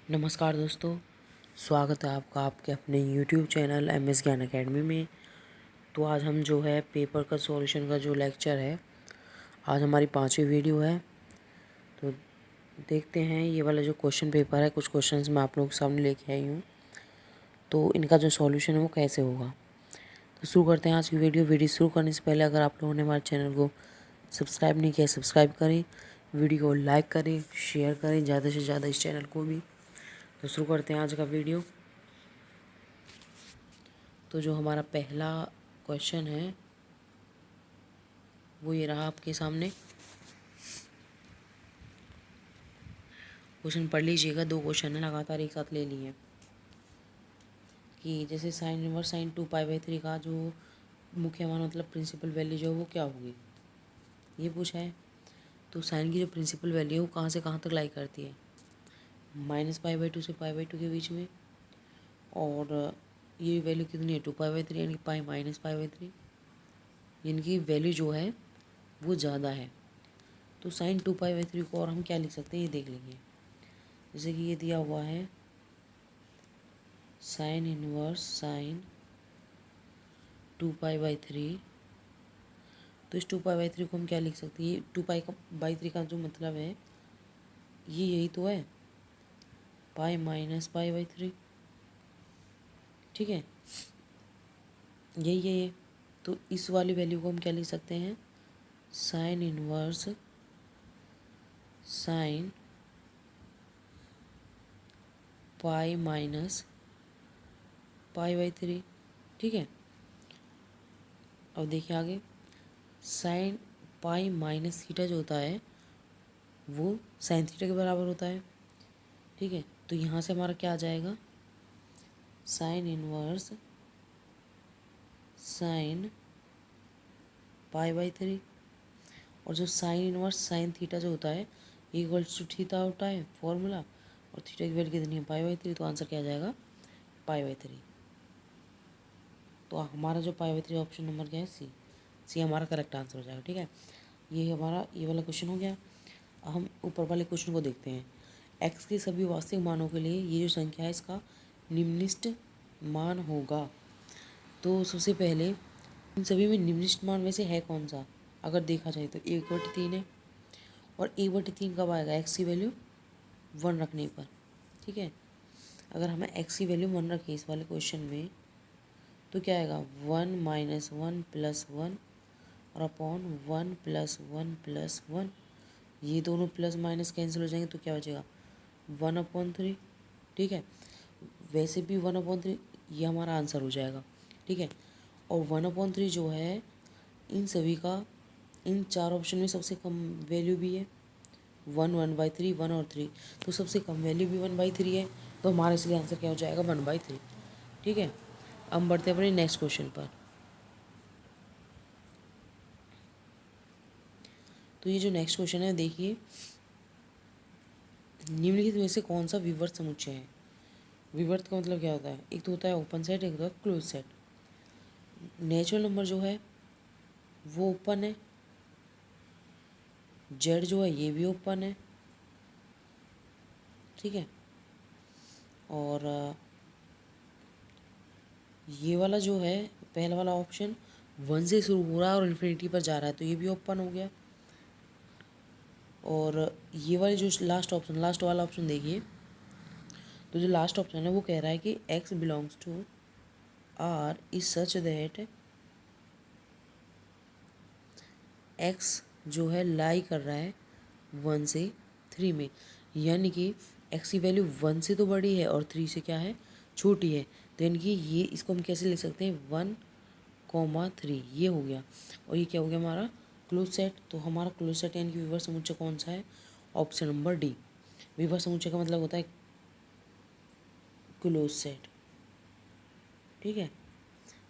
नमस्कार दोस्तों, स्वागत है आपका आपके अपने YouTube चैनल MS ज्ञान अकेडमी में। तो आज हम जो है पेपर का सॉल्यूशन का जो लेक्चर है, आज हमारी 5वीं वीडियो है। तो देखते हैं ये वाला जो क्वेश्चन पेपर है, कुछ क्वेश्चंस मैं आप लोगों के सामने लेके आई हूँ, तो इनका जो सॉल्यूशन है वो कैसे होगा। तो शुरू करते हैं आज की वीडियो शुरू करने से पहले अगर आप लोगों ने हमारे चैनल को सब्सक्राइब नहीं किया, सब्सक्राइब करें, वीडियो को लाइक करें, शेयर करें ज़्यादा से ज़्यादा इस चैनल को भी। तो शुरू करते हैं आज का वीडियो। तो जो हमारा पहला क्वेश्चन है वो ये रहा आपके सामने। क्वेश्चन पढ़ लीजिएगा, 2 क्वेश्चन है लगातार एक साथ ले लिए कि जैसे साइन इनवर्स साइन 2π/3 का जो मुख्य मान मतलब प्रिंसिपल वैल्यू जो है वो क्या होगी, ये पूछा है। तो साइन की जो प्रिंसिपल वैल्यू है वो कहाँ से कहाँ तक लाई करती है, -π/2 से π/2 के बीच में। और ये वैल्यू कितनी है 2π/3 यानी कि पाई -π/3, यानी कि वैल्यू जो है वो ज़्यादा है। तो साइन 2π/3 को और हम क्या लिख सकते हैं ये देख लेंगे। जैसे कि ये दिया हुआ है साइन इनवर्स साइन 2π/3। तो इस 2π/3 को हम क्या लिख सकते हैं, ये 2π/3 का जो मतलब है ये यही तो है, पाई -π/3, ठीक है, यही है ये। तो इस वाली वैल्यू को हम क्या लिख सकते हैं, साइन इनवर्स साइन पाई -π/3, ठीक है। अब देखिए आगे, साइन पाई माइनस थीटा जो होता है वो साइन थीटा के बराबर होता है, ठीक है। तो यहाँ से हमारा क्या आ जाएगा, साइन इनवर्स साइन π/3। और जो साइन इनवर्स साइन थीटा जो होता है इक्वल्स टू थीटा होता है फॉर्मूला, और थीटा की वैल्यू कितनी है π/3। तो आंसर क्या आ जाएगा π/3। तो हमारा जो π/3 ऑप्शन नंबर क्या है, सी हमारा करेक्ट आंसर हो जाएगा, ठीक है। ये हमारा ये वाला क्वेश्चन हो गया। अब हम ऊपर वाले क्वेश्चन को देखते हैं। एक्स के सभी वास्तविक मानों के लिए ये जो संख्या है इसका निम्नलिखित मान होगा। तो सबसे पहले इन सभी में निम्नलिखित मान में से है कौन सा, अगर देखा जाए तो 1/3 है। और 1/3 कब आएगा, एक्स की वैल्यू 1 रखने पर, ठीक है। अगर हमें एक्स की वैल्यू 1 रखें इस वाले क्वेश्चन में तो क्या आएगा 1 - 1 + 1 और अपॉन 1 + 1 + 1। ये दोनों प्लस माइनस कैंसिल हो जाएंगे तो क्या बचेगा 1/3, ठीक है। वैसे भी 1/3 ये हमारा आंसर हो जाएगा, ठीक है। और 1/3 जो है इन सभी का इन 4 ऑप्शन में सबसे कम वैल्यू भी है, 1, 1/3, 1 और 3। तो सबसे कम वैल्यू भी 1/3 है, तो हमारा इसलिए आंसर क्या हो जाएगा 1/3, ठीक है। अब हम बढ़ते हैं अपने नेक्स्ट क्वेश्चन पर। तो ये जो नेक्स्ट क्वेश्चन है देखिए, निम्नलिखित में से कौन सा विवर्त समुच्चय है। विवर्त का मतलब क्या होता है, एक तो होता है ओपन सेट, एक होता है क्लोज सेट। नेचुरल नंबर जो है वो ओपन है, जेड जो है ये भी ओपन है, ठीक है। और ये वाला जो है पहला वाला ऑप्शन 1 से शुरू हो रहा है और इन्फिनिटी पर जा रहा है, तो ये भी ओपन हो गया। और ये वाले जो लास्ट वाला ऑप्शन देखिए, तो जो लास्ट ऑप्शन है वो कह रहा है कि x belongs to R is such that x जो है लाई कर रहा है 1 से 3 में, यानी कि x की वैल्यू 1 से तो बड़ी है और 3 से क्या है छोटी है। तो यानी कि ये इसको हम कैसे लिख सकते हैं 1,3, ये हो गया। और ये क्या हो गया हमारा क्लोज सेट। तो हमारा क्लोज सेट यानी कि विवर्त समुच्चय कौन सा है, ऑप्शन नंबर डी। विवर्त समुच्चय का मतलब होता है क्लोज सेट, ठीक है।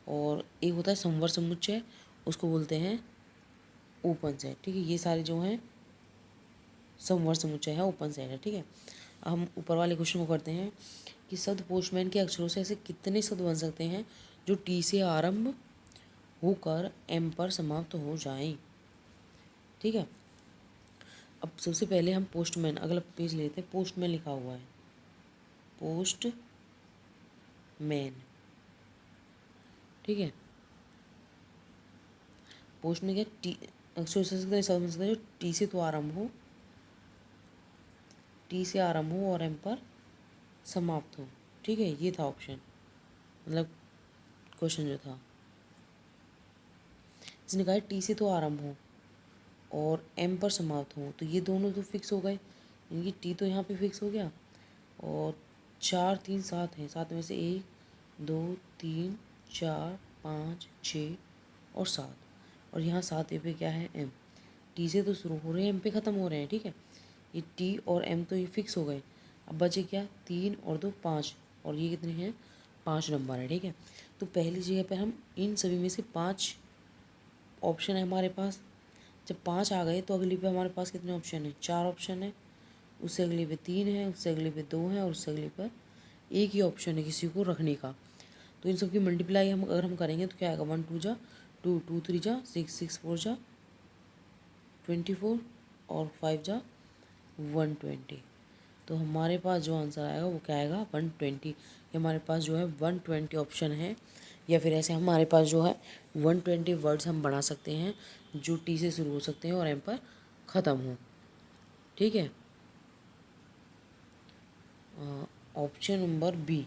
और एक होता है समवर्त समुच्चय, उसको बोलते हैं ओपन सेट, ठीक है। ये सारे जो हैं समवर्त समुच्चय है, ओपन सेट है, ठीक है। अब हम ऊपर वाले क्वेश्चन को करते हैं कि शब्द पोस्टमैन के अक्षरों से ऐसे कितने शब्द बन सकते हैं जो टी से आरंभ होकर एम पर समाप्त हो जाएं, ठीक है। अब सबसे पहले हम पोस्टमैन, अगला पेज लेते हैं। पोस्टमैन लिखा हुआ है, पोस्ट मैन, ठीक है। पोस्ट में क्या टी जो टी से तो आरंभ हो, टी से आरंभ हो और एम पर समाप्त हो, ठीक है। ये था ऑप्शन, मतलब क्वेश्चन जो था, इसने कहा टी से तो आरंभ हो और एम पर समाप्त हो, तो ये दोनों तो फिक्स हो गए, यानी कि टी तो यहाँ पे फिक्स हो गया। और 4 3 7 हैं, 7 में से 1 2 3 4 5 6 और 7, और यहाँ 7 पे क्या है एम, टी से तो शुरू हो रहे हैं, एम पे ख़त्म हो रहे हैं, ठीक है। ये टी और एम तो ये फिक्स हो गए। अब बचे क्या, 3 और 2 5, और ये कितने हैं, 5 नंबर है, ठीक है। तो पहली जगह पे हम इन सभी में से 5 ऑप्शन है हमारे पास। जब 5 आ गए तो अगली पे हमारे पास कितने ऑप्शन है, 4 ऑप्शन है। उससे अगले पे 3 है, उससे अगले पे 2 है, और उससे अगले पर एक ही ऑप्शन है किसी को रखने का। तो इन सब की मल्टीप्लाई हम अगर हम करेंगे तो क्या आएगा, 1 2 जा 2 2 3 जा 6 6 4 जा 24 और 5 जा 120। तो हमारे पास जो आंसर आएगा वो क्या आएगा, 120। ये हमारे पास जो है 120 ऑप्शन है, या फिर ऐसे हमारे पास जो है 120 वर्ड्स हम बना सकते हैं जो टी से शुरू हो सकते हैं और एम पर ख़त्म हो, ठीक है। Option number B,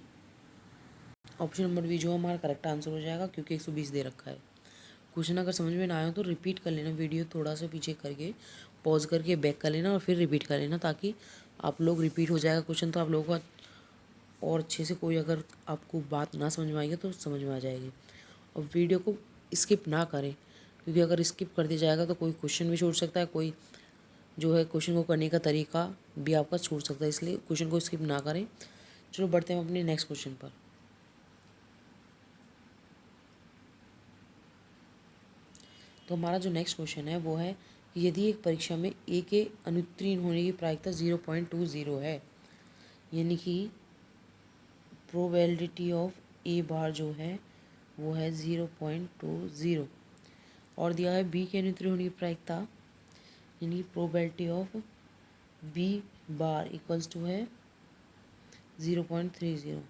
option number B जो हमारा करेक्ट आंसर हो जाएगा, क्योंकि 120 दे रखा है। क्वेश्चन अगर समझ में ना आए तो रिपीट कर लेना, वीडियो थोड़ा सा पीछे करके पॉज करके बैक कर लेना और फिर रिपीट कर लेना, ताकि आप लोग रिपीट हो जाएगा क्वेश्चन, तो आप लोगों को और अच्छे से, कोई अगर आपको बात ना समझ में आएगी तो समझ में आ जाएगी। और वीडियो को स्किप ना करें, क्योंकि अगर स्किप कर दिया जाएगा तो कोई क्वेश्चन भी छूट सकता है, कोई जो है क्वेश्चन को करने का तरीका भी आपका छूट सकता है, इसलिए क्वेश्चन को स्किप ना करें। चलो बढ़ते हैं अपने नेक्स्ट क्वेश्चन पर। तो हमारा जो नेक्स्ट क्वेश्चन है वो है कि यदि एक परीक्षा में ए के अनुत्तीर्ण होने की प्रायिकता 0.20 है, यानी कि प्रोबेबिलिटी ऑफ ए बार जो है वो है 0.20, और दिया है बी के अनुत्तीर्ण होने की प्रायिकता, यानी कि probability of B bar equals to है 0.30।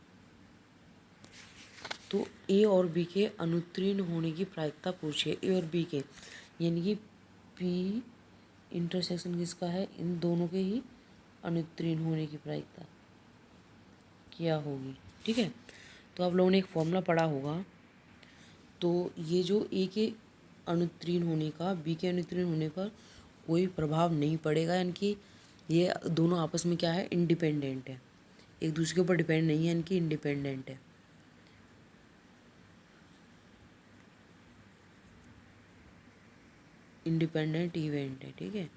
तो ए और बी के अनुत्तीर्ण होने की प्रायिकता पूछिए, ए और बी के, यानी कि पी इंटरसेक्शन किसका है, इन दोनों के ही अनुत्तीर्ण होने की प्रायिकता क्या होगी, ठीक है। तो आप लोगों ने एक फॉर्मूला पढ़ा होगा, तो ये जो ए के अनुत्तीर्ण होने का बी के अनुत्तीर्ण होने पर कोई प्रभाव नहीं पड़ेगा, यानी कि ये दोनों आपस में क्या है, इंडिपेंडेंट है, एक दूसरे के ऊपर डिपेंड नहीं है, यानी कि इंडिपेंडेंट है। इंडिपेंडेंट इवेंट है, ठीक है।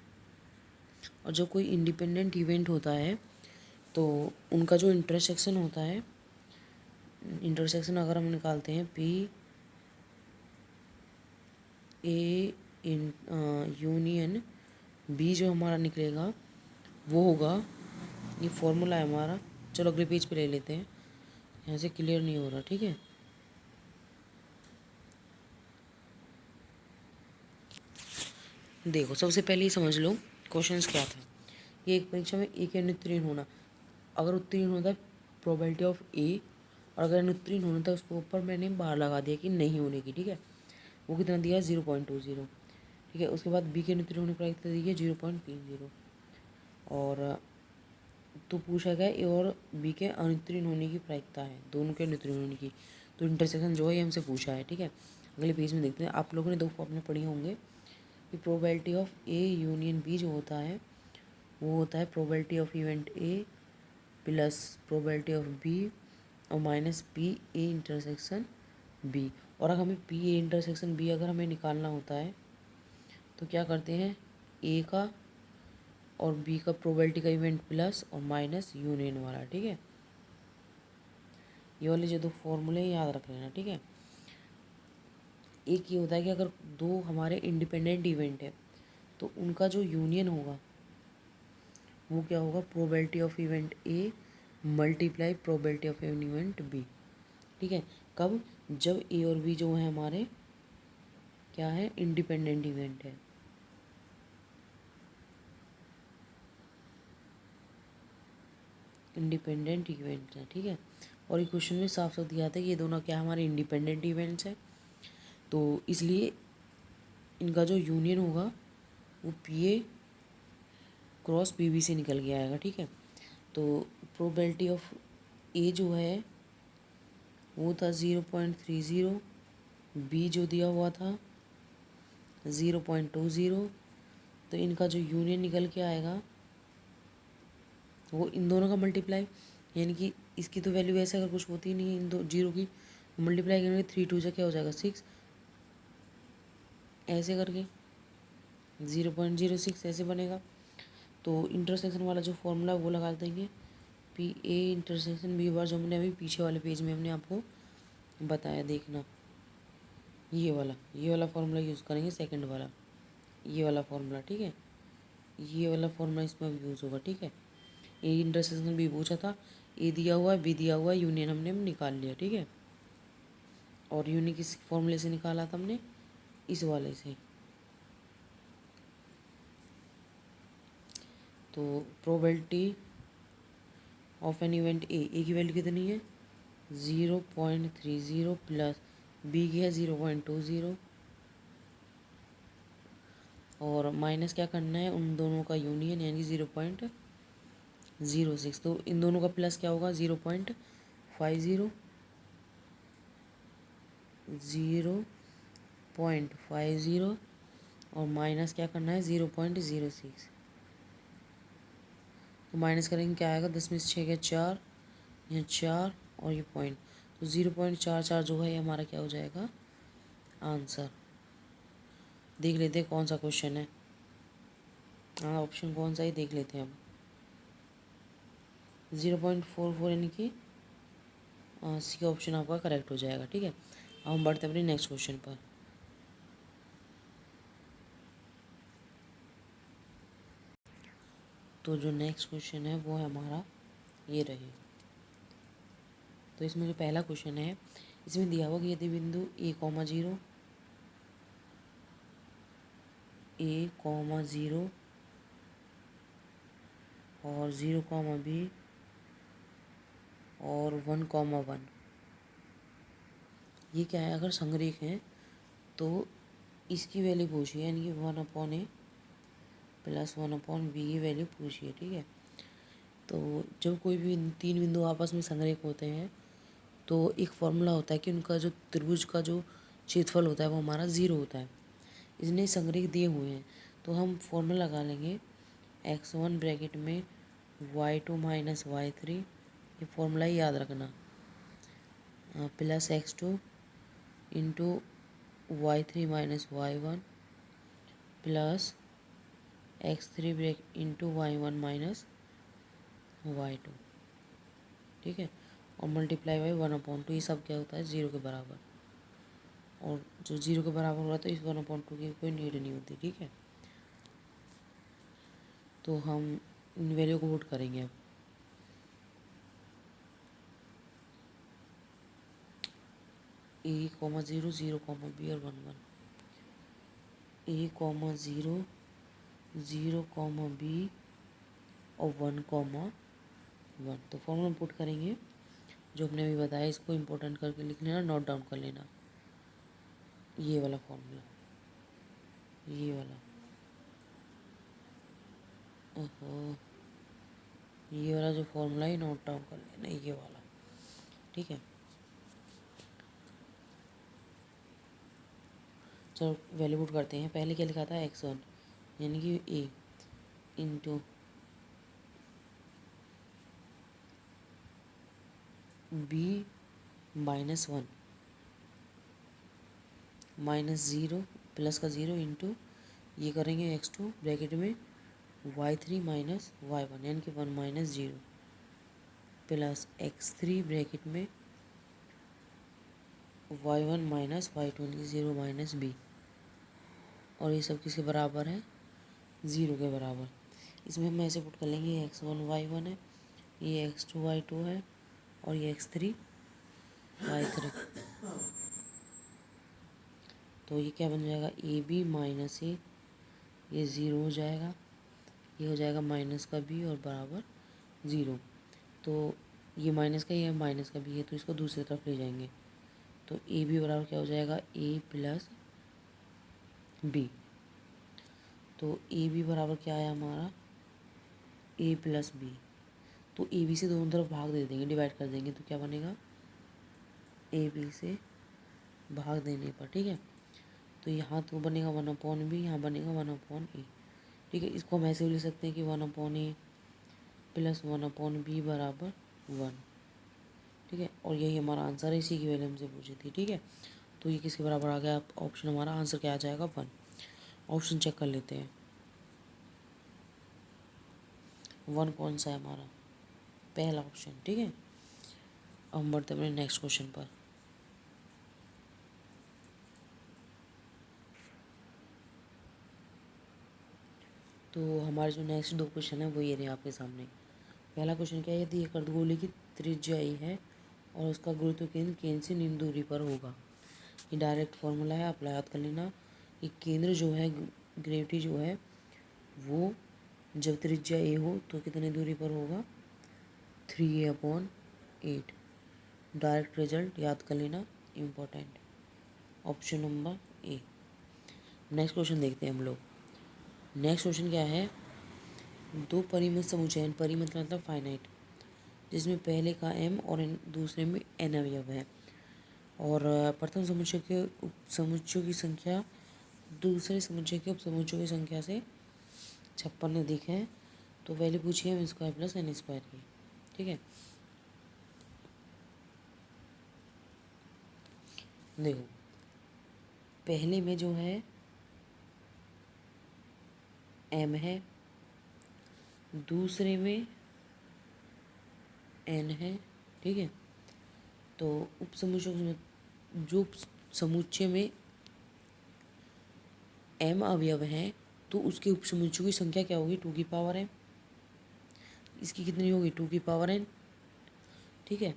और जब कोई इंडिपेंडेंट इवेंट होता है तो उनका जो इंटरसेक्शन होता है, इंटरसेक्शन अगर हम निकालते हैं P A in union B, जो हमारा निकलेगा वो होगा, ये फॉर्मूला है हमारा। चलो अगले पेज पे ले लेते हैं, यहाँ से क्लियर नहीं हो रहा, ठीक है। देखो सबसे पहले ये समझ लो क्वेश्चंस क्या था। ये एक परीक्षा में ए के अनुत्तीर्ण होना, अगर उत्तीर्ण होता है प्रोबेबिलिटी ऑफ ए, और अगर अनुत्तीर्ण होना था उसके ऊपर मैंने बार लगा दिया कि नहीं होने की, ठीक है। वो कितना दिया है, 0.20, ठीक है। उसके बाद बी के अनुत्तीर्ण होने की प्रायिकता दी है 0.30, और तो पूछा गया ए और बी के अनुत्तीर्ण होने की प्रायिकता है, दोनों के अनुत्तीर्ण होने की। तो इंटरसेक्शन जो है ये हमसे पूछा है, ठीक है। अगले पेज में देखते हैं, आप लोगों ने दो फॉर्मूले पढ़े होंगे कि probability of A union B जो होता है वो होता है probability of event A plus probability of B और minus P A intersection B. और अगर हमें पी ए इंटरसेक्शन बी अगर हमें निकालना होता है तो क्या करते हैं, ए का और बी का प्रोबेबिलिटी का इवेंट प्लस और माइनस यूनियन वाला, ठीक है। ये वाले जो दो फॉर्मूले याद रख लेना, ठीक है। एक ये होता है कि अगर दो हमारे इंडिपेंडेंट इवेंट है तो उनका जो यूनियन होगा वो क्या होगा, probability of event A multiply probability of event B, ठीक है। कब, जब ए और बी जो है हमारे क्या है, इंडिपेंडेंट इवेंट है। इंडिपेंडेंट इवेंट्स हैं, ठीक है। और ये क्वेश्चन में साफ साफ दिया था कि ये दोनों क्या हमारे इंडिपेंडेंट इवेंट्स हैं, तो इसलिए इनका जो यूनियन होगा वो P A cross P B से निकल के आएगा, ठीक है। तो प्रोबेबिलिटी ऑफ ए जो है वो था 0.30, बी जो दिया हुआ था 0.20, तो इनका जो यूनियन निकल के आएगा वो इन दोनों का मल्टीप्लाई, यानी कि इसकी तो वैल्यू ऐसे अगर कुछ होती नहीं है इन दो जीरो की, मल्टीप्लाई करेंगे 3 से क्या हो जाएगा 6, ऐसे करके 0.06 ऐसे बनेगा। तो इंटरसेक्शन वाला जो फॉर्मूला वो लगा देंगे, P A intersection B bar, जो हमने अभी पीछे वाले पेज में हमने आपको बताया, देखना ये वाला फार्मूला यूज़ करेंगे, सेकंड वाला ये वाला फार्मूला, ठीक है। ये वाला फार्मूला इसमें भी यूज़ होगा, ठीक है। ए इंटरसेक्शन बी पूछा था, ए दिया हुआ है बी दिया हुआ है, यूनियन हमने निकाल लिया, ठीक है। और यूनियन किस फॉर्मूले से निकाला था हमने, इस वाले से। तो probability of an event A की वैल्यू कितनी है 0.30 प्लस बी की है 0.20, और माइनस क्या करना है उन दोनों का यूनियन यानी 0.06। तो इन दोनों का प्लस क्या होगा 0.50, 0.50, और माइनस क्या करना है 0.06। तो माइनस करेंगे क्या आएगा, 10 में से 6 गया 4, यहाँ 4 और ये पॉइंट, तो 0.44 जो है ये हमारा क्या हो जाएगा आंसर। देख लेते हैं कौन सा क्वेश्चन है, हाँ ऑप्शन कौन सा ही देख लेते हैं अब। 0.44 यानी कि सी का ऑप्शन आपका करेक्ट हो जाएगा, ठीक है। अब हम बढ़ते हैं अपने नेक्स्ट क्वेश्चन पर। तो जो नेक्स्ट क्वेश्चन है वो है हमारा ये रहे। तो इसमें जो पहला क्वेश्चन है इसमें दिया हुआ कि यदि बिंदु a,0 a,0 और 0,b और 1,1 ये क्या है, अगर संरेख हैं तो इसकी वैल्यू पूछिए, यानी कि 1/a प्लस 1/b की वैल्यू पूछिए, ठीक है। तो जब कोई भी तीन बिंदु आपस में संरेख होते हैं तो एक फॉर्मूला होता है कि उनका जो त्रिभुज का जो क्षेत्रफल होता है वो हमारा 0 होता है। इसने संरेख दिए हुए हैं तो हम फॉर्मूला लगा लेंगे x1 ब्रैकेट में y2 माइनस y3, ये फॉर्मूला ही याद रखना, plus x2 into y3 minus y1 plus x3 bracket into y1 minus y2, ठीक है। और मल्टीप्लाई बाई 1/2, ये सब क्या होता है 0 के बराबर, और जो 0 के बराबर हो रहा है तो इस 1/2 की कोई नीड नहीं होती, ठीक है। तो हम इन वैल्यू को पुट करेंगे अब, a,0 0,b और 1,1, a,0 0,b और 1,1। तो फॉर्मूला पुट करेंगे जो हमने अभी बताया, इसको इम्पोर्टेंट करके लिख लेना, नोट डाउन कर लेना, ये वाला फॉर्मूला, ये वाला, ओहो, ये वाला जो फॉर्मूला है नोट डाउन कर लेना, ये वाला, ठीक है। चलो वैल्यू पुट करते हैं। पहले क्या लिखा था x1 यानी कि a into b minus 1 minus 0 plus का 0 इंटू ये करेंगे x2 ब्रैकेट में y3 माइनस y1 यानी कि 1 माइनस 0 प्लस x3 ब्रैकेट में y1 माइनस y2 यानी कि 0 माइनस b, और ये सब किसके बराबर है 0 के बराबर। इसमें हम ऐसे पुट कर लेंगे, ये x1 y1 है, ये x2 y2 है, और ये x3 y3। तो ये क्या बन जाएगा ए बी माइनस ए, ये 0 हो जाएगा, ये हो जाएगा माइनस का b और बराबर 0। तो ये माइनस का, ये माइनस का भी है, तो इसको दूसरी तरफ ले जाएंगे। तो ए बी बराबर क्या हो जाएगा, ए प्लस बी। तो ए बी बराबर क्या आया हमारा, ए प्लस बी। तो ए बी से दोनों तरफ भाग दे देंगे, डिवाइड कर देंगे, तो क्या बनेगा, ए बी से भाग देने पर, ठीक है। तो यहाँ तो बनेगा 1/b, यहाँ बनेगा 1/a, ठीक है। इसको हम ऐसे भी लिख सकते हैं कि 1/a प्लस 1/b बराबर 1, ठीक है। और यही हमारा आंसर है, इसी की वैल्यू हमसे पूछी थी, ठीक है। तो ये किसके बराबर आ गया ऑप्शन, हमारा आंसर क्या आ जाएगा 1। ऑप्शन चेक कर लेते हैं, 1 कौन सा है हमारा, पहला ऑप्शन, ठीक है। अब हम बढ़ते हैं अपने नेक्स्ट क्वेश्चन पर। तो हमारे जो नेक्स्ट 2 क्वेश्चन है वो ये रहे आपके सामने। पहला क्वेश्चन क्या है, यदि एक अर्धगोले की त्रिज्या ए है और उसका गुरुत्व केंद्र केंद्र से निम्न दूरी पर होगा। ये डायरेक्ट फॉर्मूला है, आप याद कर लेना। ये केंद्र जो है, ग्रेविटी जो है वो जब त्रिज्या ए हो तो कितने दूरी पर होगा, 3a/8। डायरेक्ट रिजल्ट याद कर लेना, important. Option number A. Next question देखते हैं हम लोग। नेक्स्ट क्वेश्चन क्या है, दो परिमित समुच्चय, परिमित मतलब फाइनाइट, जिसमें पहले का m और दूसरे में n अवयव है, और प्रथम समुच्चय के उप समुच्चयों की संख्या दूसरे समुच्चय के उप समुच्चयों की संख्या से 56 अधिक है। तो वैल्यू पूछी है m² + n² की, ठीक है। देखो पहले में जो है m है, दूसरे में n है, ठीक है। तो उप समुच्चय जो समुच्चय में m अवयव हैं तो उसके उप समुच्चयों की संख्या क्या होगी, 2m। इसकी कितनी होगी, 2n, ठीक है।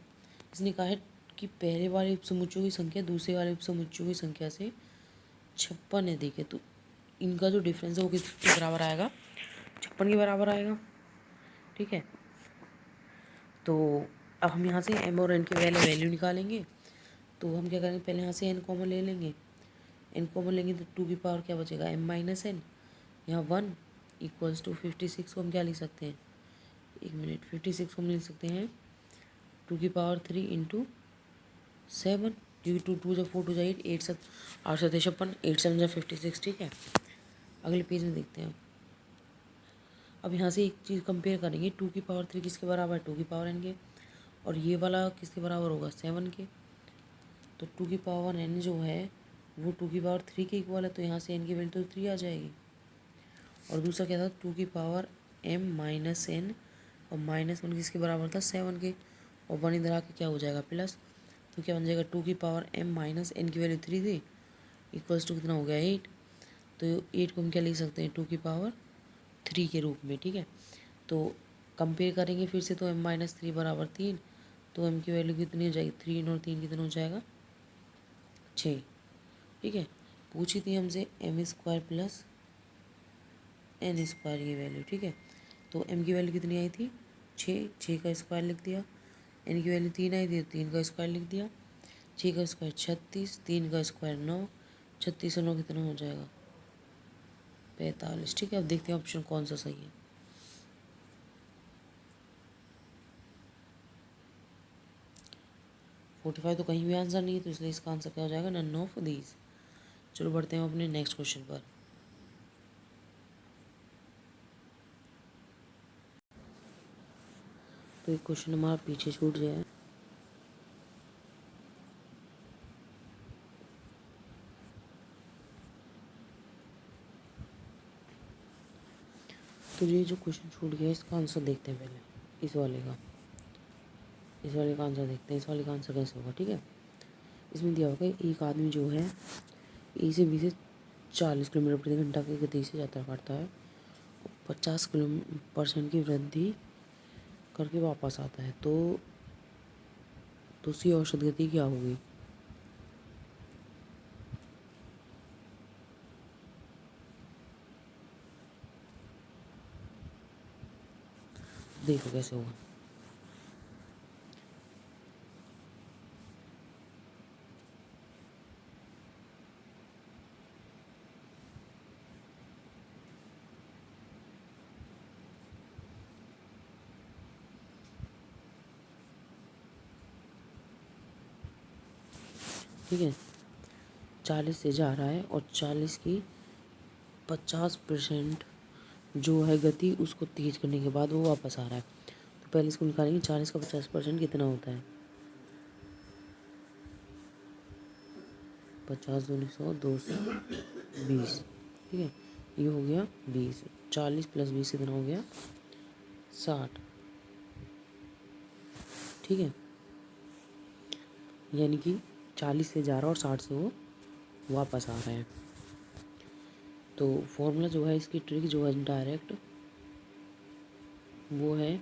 इसने कहा है कि पहले वाले उप समुच्चयों की संख्या दूसरे वाले उप समुच्चयों की संख्या से 56 अधिक है। तो इनका जो डिफरेंस है वो किसके बराबर आएगा, 56 के बराबर आएगा, ठीक है। तो अब हम यहाँ से m और n के वैल्यू निकालेंगे। तो हम क्या करेंगे, पहले यहाँ से n कॉमन ले लेंगे। n कॉमन लेंगे तो 2 की पावर क्या बचेगा, m - n, यहाँ 1 = 56 को हम क्या लिख सकते हैं, 1 मिनट, 56 को हम लिख सकते हैं 2 की पावर 3 × 7, क्योंकि 2 2 4 2 8 8 7 8 7 56, 8 7 56, ठीक है। अगले पेज में देखते हैं। अब यहाँ से एक चीज़ कंपेयर करेंगे, 2 की पावर 3 किसके बराबर है, 2 की पावर n के, और ये वाला किसके बराबर होगा, 7 के। तो 2 की पावर n जो है वो 2 की पावर 3 के इक्वल है, तो यहाँ से n की वैल्यू तो 3 आ जाएगी। और दूसरा क्या था, 2 की पावर m - n, और -1 किसके बराबर था, 7 के, और 1 इधर आके क्या हो जाएगा, प्लस। तो क्या बन जाएगा, 2 की पावर m - n की वैल्यू 3 थी, इक्वल्स टू कितना हो गया, 8। तो 8 को हम क्या लिख सकते हैं, 2 की पावर 3 के रूप में, ठीक है। तो कंपेयर करेंगे फिर से, तो m - 3 बराबर 3, तो m की वैल्यू कितनी हो जाएगी, 3 और 3 कितना हो जाएगा, 6, ठीक है। पूछी थी हमसे m² + n² की वैल्यू, ठीक है। तो m की वैल्यू कितनी आई थी, 6 का स्क्वायर लिख दिया। n की वैल्यू 3 आई थी, 3 का स्क्वायर लिख दिया। 6 का स्क्वायर 36, 3 का स्क्वायर 9, 36 और 9 कितना हो जाएगा, 45, ठीक है। अब देखते हैं ऑप्शन कौन सा सही है। फोर्टी फाइव तो कहीं भी आंसर नहीं है, तो इसलिए इसका आंसर क्या हो जाएगा, नन ऑफ दीज। चलो बढ़ते हैं अपने नेक्स्ट क्वेश्चन पर। तो एक क्वेश्चन हमारा पीछे छूट गया है। तो ये जो क्वेश्चन छूट गया है इसका आंसर देखते हैं पहले, इस वाले का आंसर देखते हैं। इस वाले का आंसर कैसे होगा, ठीक है। इसमें दिया होगा एक आदमी जो है ए से बी से 40 किलोमीटर प्रति घंटा की गति से यात्रा करता है, 50% की वृद्धि करके वापस आता है, तो उसकी औसत गति क्या होगी। देखो कैसे होगा। ठीक है, 40 से जा रहा है और 40 की 50% जो है गति उसको तेज करने के बाद वो वापस आ रहा है। तो पहले इसको निकालेंगे, 40 का 50% कितना होता है? 50 दूनी 100, 220। ठीक है, ये हो गया 20। 40 + 20 कितना हो गया? 60। ठीक है, यानी कि 40 से जा रहा है और 60 से वो वापस आ रहा है। तो फॉर्मूला जो है इसकी ट्रिक जो है डायरेक्ट वो है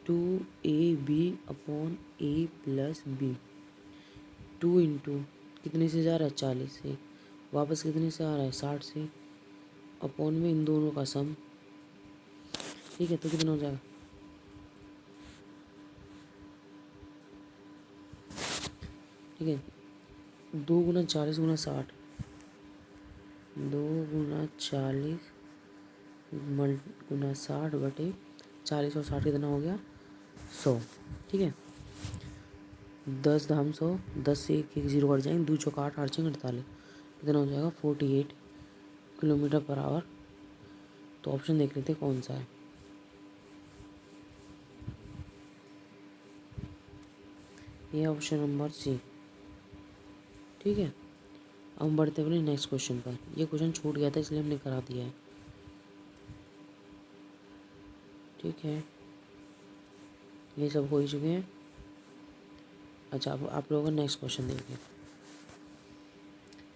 2ab/a+b। 2 इंटू कितने से जा रहा है? 40 से। वापस कितने से आ रहा है? 60 से। अपॉन में इन दोनों का सम। ठीक है, तो कितना हो जाएगा? ठीक है, 2 गुना 40 गुना 60, 2 गुना 40 गुना 60 बटे 40 और 60 कितना हो गया? 100। ठीक है, 10 धाम 100, 10 से एक 0 कट जाएंगे, 2 चौका 8, 8 छः 48, कितना हो जाएगा? 48 km/h। तो ऑप्शन देख लेते हैं कौन सा है। ये ऑप्शन नंबर सी। ठीक है, अब हम बढ़ते अपने नेक्स्ट क्वेश्चन पर। ये क्वेश्चन छूट गया था इसलिए हमने करा दिया है। ठीक है, ये सब हो ही चुके हैं। अच्छा, अब आप लोगों का नेक्स्ट क्वेश्चन देखिए।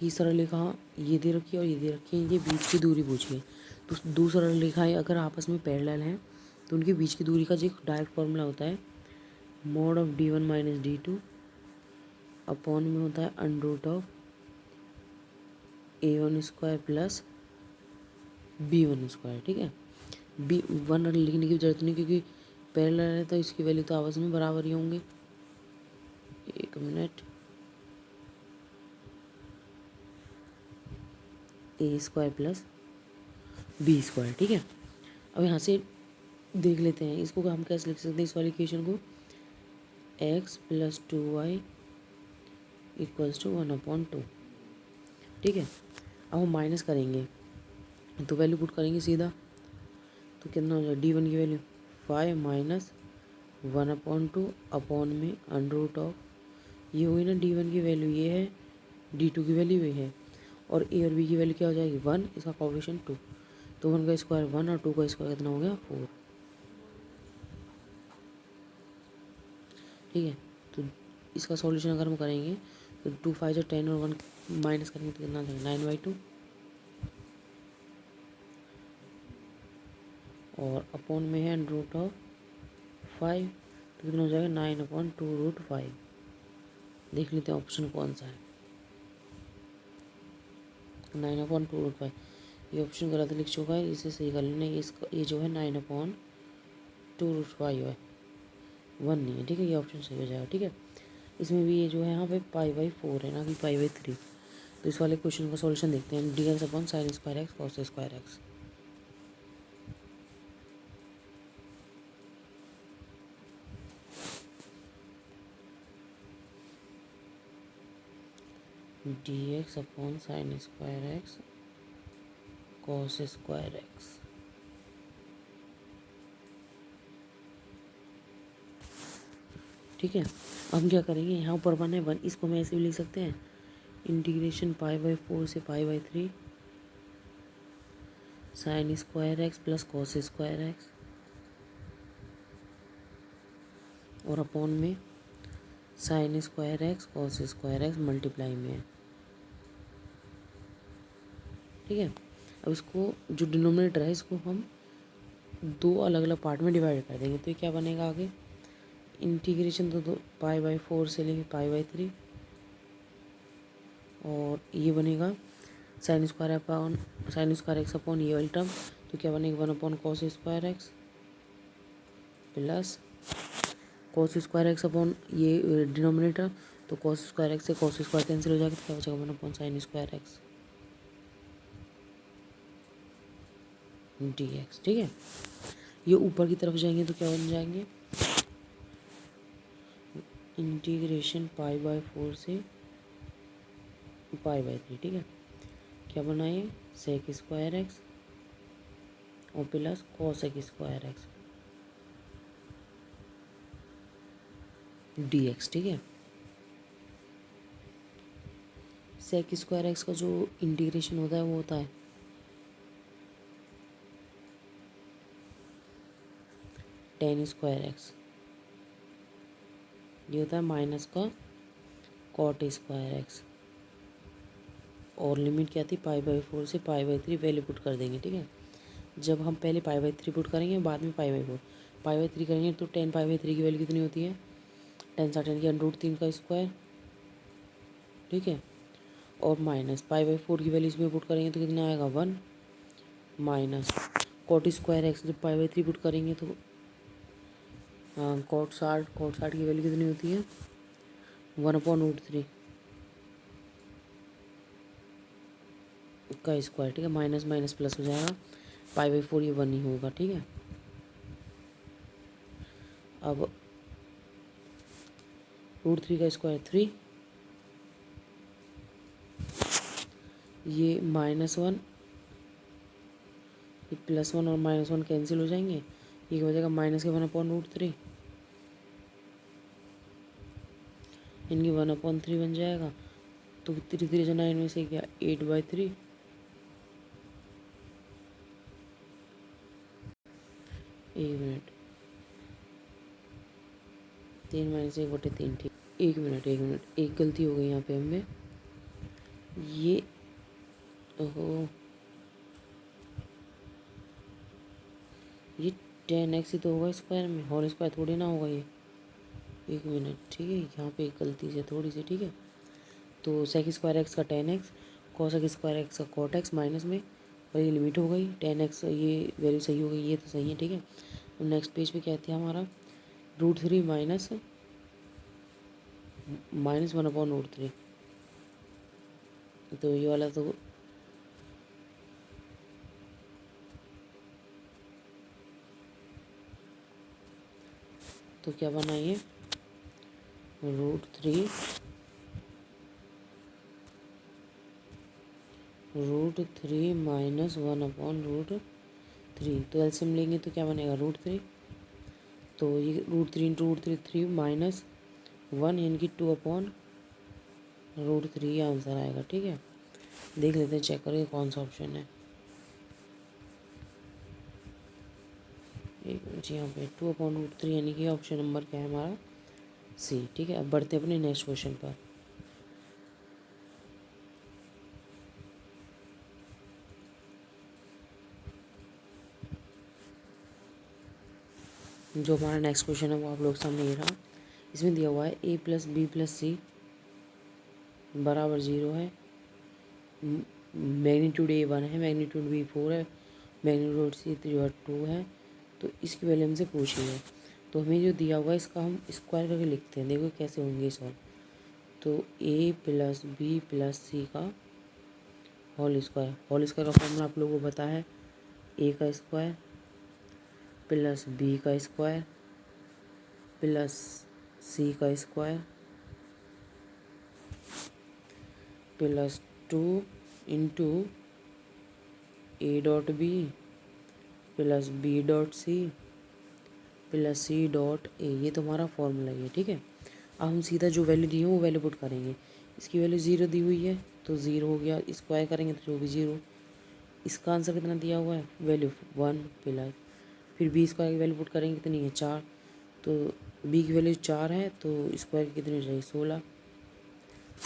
ये सरल रेखा ये दे रखी है और ये दे रखी है, ये बीच की दूरी पूछी है। तो दो सरल रेखाएं अगर आपस में पैरेलल हैं तो उनके बीच की दूरी का जो डायरेक्ट फॉर्मूला होता है mod of d1 - d2 upon में होता है √of a1² + b1²। ठीक है, b1 लिखने की जरूरत नहीं क्योंकि पैरेलल है तो इसकी वैल्यू तो आपस में बराबर ही होंगे। एक मिनट, a² + b²। ठीक है, अब यहाँ से देख लेते हैं इसको हम कैसे लिख सकते हैं इस वाली इक्वेशन को। x + 2y = 1/2। ठीक है, अब हम माइनस करेंगे तो वैल्यू पुट करेंगे सीधा, तो कितना हो जाएगा? d1 की वैल्यू 5 - 1/2 अपॉन में √of, ये हुई ना d1 की वैल्यू, ये है d2 की वैल्यू ये है, और a और b की वैल्यू क्या हो जाएगी? 1, इसका कोएफिशिएंट 2। तो 1 का स्क्वायर 1 और 2 का स्क्वायर कितना हो गया? 4। ठीक है, तो इसका सॉल्यूशन अगर हम करेंगे तो 2 5 जो 10 और 1 माइनस करेंगे तो कितना आ जाएगा? 9/2 और अपॉन में है √of 5, तो कितना हो जाएगा? 9/2√5। देख लेते हैं ऑप्शन कौन सा है। 9/2√5, ये ऑप्शन गलत लिख चुका है, इसे सही कर लेना। ये जो है 9/2√5 है, 1 नहीं है। ठीक है, ये ऑप्शन सही हो जाएगा। ठीक है, इसमें भी ये जो है यहाँ पे π/4 है ना कि π/3। तो इस वाले क्वेश्चन का सॉल्यूशन देखते हैं। dx/sin² cos²x। dx/sin² cos²x। ठीक है, अब हम क्या करेंगे, यहाँ ऊपर 1 है, 1 इसको हम ऐसे भी लिख सकते हैं, इंटीग्रेशन π/4 से π/3 sin² x + cos² x और अपॉन में sin² x cos² x multiply में है। ठीक है, अब इसको जो डिनोमिनेटर है इसको हम दो अलग अलग पार्ट में डिवाइड कर देंगे, तो ये क्या बनेगा आगे? इंटीग्रेशन तो π/4 से लेके π/3 और ये बनेगा sin² x अपॉन ये वाली टर्म, तो क्या बनेगा? 1/cos² x plus cos² x upon ये डिनोमिनेटर, तो cos² x से cos² कैंसिल हो जाएगा, तो क्या बचेगा? 1/sin² x dx। ठीक है, ये ऊपर की तरफ जाएंगे तो क्या बन जाएंगे? इंटीग्रेशन पाई/4 से पाई/3, ठीक है। क्या बनाइए, सेक स्क्वायर एक्स और plus cosec square x D x, ठीक है। सेक स्क्वायर एक्स का जो इंटीग्रेशन होता है वो होता है टेन स्क्वायर एक्स, ये होता है माइनस का कॉट स्क्वायर एक्स, और लिमिट क्या थी पाई/4 से पाई/3, वैल्यू पुट कर देंगे, ठीक है। जब हम पहले पाई/3 पुट करेंगे, बाद में पाई/4, पाई/3 करेंगे तो 10 पाई/3 की वैल्यू कितनी होती है, 10 × 10 की √3 का स्क्वायर, ठीक है। और माइनस पाई/4 की वैल्यू इसमें पुट करेंगे तो कितना आएगा 1, माइनस कॉट स्क्वायर एक्स जब पाई/3 पुट करेंगे तो कॉट 60 की वैल्यू कितनी होती है 1/√3 का स्क्वायर, ठीक है। माइनस माइनस प्लस हो जाएगा, पाई/4 ये 1 ही होगा, ठीक है। अब √3 का स्क्वायर 3, ये -1, ये +1 और -1 कैंसिल हो जाएंगे, ये हो जाएगा माइनस के 1/√3, इनकी 1/3 बन जाएगा। तो 3 3 जो 9 में से क्या 8/3, एक मिनट, 3 - 1/3, ठीक। एक मिनट एक गलती हो गई यहाँ पे हमें, ये ओहो, ये 10x ही तो होगा स्क्वायर में, होल स्क्वायर थोड़ी ना होगा ये। एक मिनट, ठीक है, यहाँ पे एक गलती से थोड़ी सी, ठीक है। तो सेक स्क्वायर एक्स का 10x, कॉसेक स्क्वायर एक्स का कॉट एक्स माइनस में, और ये लिमिट हो गई 10x, ये वैल्यू सही हो गई, ये तो सही है, ठीक है। तो नेक्स्ट पेज पे क्या था हमारा √3 माइनस 1/√3, तो ये वाला तो क्या बना ये √3 माइनस 1/√3, तो एलसीएम लेंगे तो क्या बनेगा √3, तो ये √3 × √3 3 माइनस 1 यानी कि 2/√3 आंसर आएगा, ठीक है। देख लेते हैं, चेक करें कौन सा ऑप्शन है। एक मिनट, यहाँ पे 2/√3 यानी कि ऑप्शन नंबर क्या है हमारा सी, ठीक है। अब बढ़ते हैं अपने नेक्स्ट क्वेश्चन पर। जो हमारा नेक्स्ट क्वेश्चन है वो आप लोग सामने ये रहा। इसमें दिया हुआ है a + b + c बराबर 0 है, मैग्नीट्यूड a 1 है, मैग्नीट्यूड b 4 है, मैग्नीट्यूड c जो है 2 है। तो इसकी वैल्यू हमसे पूछी है, तो हमें जो दिया हुआ है इसका हम स्क्वायर करके लिखते हैं, देखो कैसे होंगे सॉल्व। तो a + b + c का होल स्क्वायर का फॉर्मूला आप लोगों को पता है, a का स्क्वायर प्लस b का स्क्वायर प्लस c का square plus 2 × a.b plus b.c plus c.a, ये तो हमारा फॉर्मूला ही है, ठीक है। अब हम सीधा जो वैल्यू दी है वो वैल्यू पुट करेंगे। इसकी वैल्यू 0 दी हुई है तो 0 हो गया, स्क्वायर करेंगे तो जो भी 0। इसका आंसर कितना दिया हुआ है वैल्यू 1 प्लस, फिर b स्क्वायर की वैल्यू पुट करेंगे कितनी है 4, तो b की वैल्यू 4 है तो स्क्वायर की कितनी हो जाएगी 16,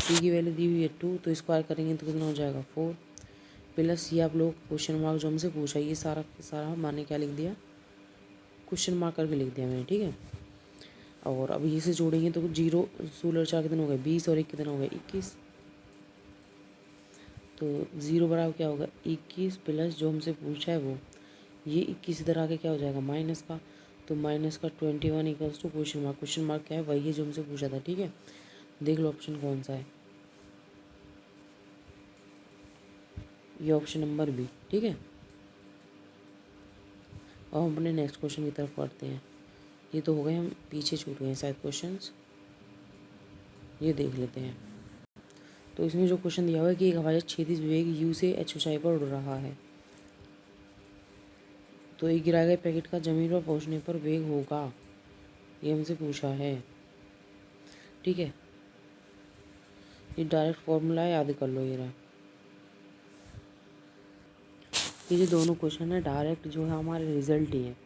c की वैल्यू दी हुई है 2 तो स्क्वायर करेंगे तो कितना हो जाएगा 4, प्लस ये आप लोग क्वेश्चन मार्क जो हमसे पूछा ये सारा मैंने क्या लिख दिया, क्वेश्चन मार्क करके लिख दिया मैंने, ठीक है। और अब ये से जोड़ेंगे तो 0 16 4 कितना हो गया 20 और 1 कितना हो गया 21, तो 0 बराबर क्या होगा 21 प्लस जो हमसे पूछा है वो, ये 21 इधर आके क्या हो जाएगा माइनस का, तो माइनस का 21 इक्वल्स टू क्वेश्चन मार्क क्या है वही है जो हमसे पूछा था, ठीक है। देख लो ऑप्शन कौन सा है, ये ऑप्शन नंबर बी, ठीक है। अब हम अपने नेक्स्ट क्वेश्चन की तरफ पढ़ते हैं। ये तो हो गए, हम पीछे छूट गए शायद क्वेश्चंस। ये देख लेते हैं। तो इसमें जो क्वेश्चन दिया हुआ है कि एक हवाई जहाज क्षैतिज वेग u से h ऊंचाई पर उड़ रहा है, तो एक गिराए गए पैकेट का जमीन पर पहुंचने पर वेग होगा, ये हमसे पूछा है। ठीक है, ये डायरेक्ट फॉर्मूला याद कर लो। ये जो दोनों क्वेश्चन है डायरेक्ट जो है हमारे रिजल्ट ही है।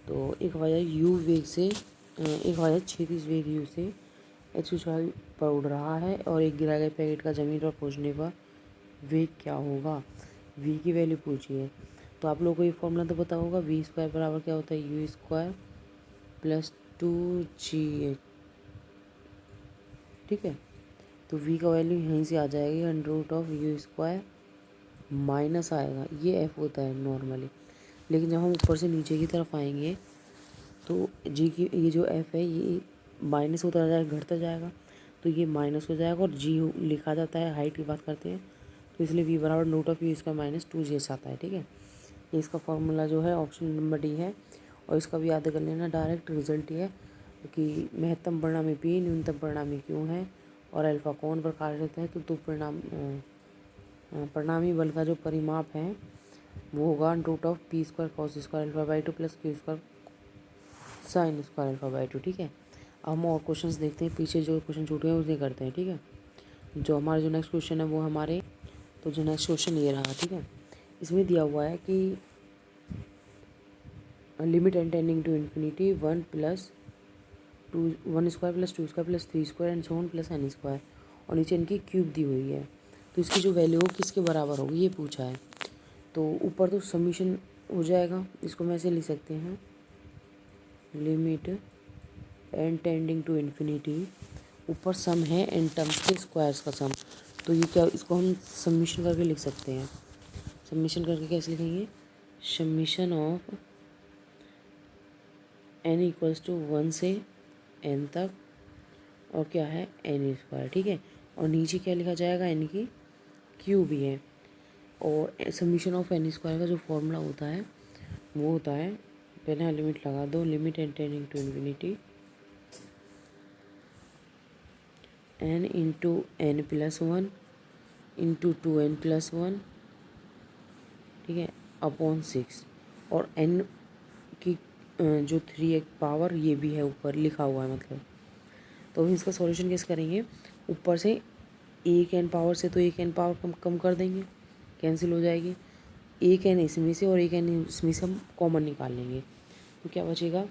तो एक हवाई जहाज यू वेग से एक हवाई जहाज क्षैतिज वेग u से h ऊंचाई पर उड़ रहा है और एक गिराए गए पैकेट का ज़मीन पर पहुंचने पर वेग क्या होगा, v की वैल्यू पूछी है। तो आप लोगों को ये फॉर्मूला तो पता होगा, v स्क्वायर बराबर क्या होता है, यू स्क्वायर प्लस 2g। ठीक है, तो v का वैल्यू यहीं से आ जाएगी, under root of U square minus आएगा, ये f होता है नॉर्मली। लेकिन जब हम ऊपर से नीचे की तरफ आएंगे तो जी की ये जो f है ये माइनस होता जाएगा, घटता जाएगा, तो ये माइनस हो जाएगा। और जी लिखा जाता है, हाइट की बात करते हैं, तो इसलिए v बराबर रूट ऑफ यू इसका माइनस 2g आता है। ठीक है, ये इसका फॉर्मूला जो है ऑप्शन नंबर डी है। और इसका भी याद कर लेना, डायरेक्ट रिजल्ट ही है कि महत्तम परिणामी p न्यूनतम परिणामी q है और अल्फा कोण पर कार्यरत है। तो दो परिणामी बल का जो परिमाप है वो होगा root of P square cos square alpha by 2 plus Q square sine square alpha by 2। ठीक है, अब हम और क्वेश्चंस देखते हैं, पीछे जो क्वेश्चन छूटे हैं उसे करते हैं। ठीक है, जो हमारा जो नेक्स्ट क्वेश्चन है वो हमारे, तो जो नेक्स्ट क्वेश्चन ये रहा। ठीक है, इसमें दिया हुआ है कि limit N tending to infinity 1 square plus 2 square plus 3 square and so on plus N square, और नीचे इनकी क्यूब दी हुई है। तो इसकी जो वैल्यू हो किसके बराबर होगी ये पूछा है। तो ऊपर तो समीशन हो जाएगा, इसको मैं ऐसे लिख सकते हैं, limit N tending to infinity, ऊपर सम है एन टर्म्स के स्क्वायर्स का सम। तो ये क्या, इसको हम समीशन करके लिख सकते हैं। समीशन करके कैसे लिखेंगे, summation of N equals to 1 से एन तक, और क्या है एन स्क्वायर। ठीक है, और नीचे क्या लिखा जाएगा, एन की क्यू भी है। और समीशन ऑफ एन स्क्वायर का जो फॉर्मूला होता है वो होता है, पहले यहाँ लिमिट लगा दो, limit N tending to infinity N into N plus 1 into 2n+1, ठीक है, अपॉन 6। और n की जो 3 पावर ये भी है ऊपर लिखा हुआ है मतलब। तो इसका सॉल्यूशन कैसे करेंगे, ऊपर से एक n पावर से तो एक n पावर कम कर देंगे, कैंसिल हो जाएगी। एक n इसमें से और एक n इसमें से हम कॉमन निकाल लेंगे, तो क्या बचेगा,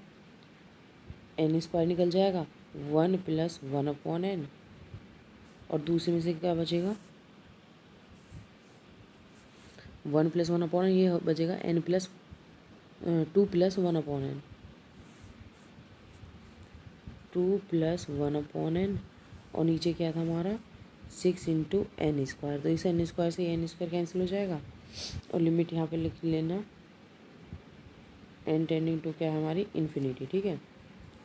n स्क्वायर निकल जाएगा 1 + 1/n, और दूसरे में से क्या बचेगा 1 + 1/n, ये बचेगा n + 2 + 1/n, 2 + 1/n, और नीचे क्या था हमारा 6 × n स्क्वायर। तो इस n स्क्वायर से n स्क्वायर कैंसिल हो जाएगा, और लिमिट यहाँ पे लिख लेना n टेंडिंग टू क्या है हमारी इन्फिनिटी। ठीक है,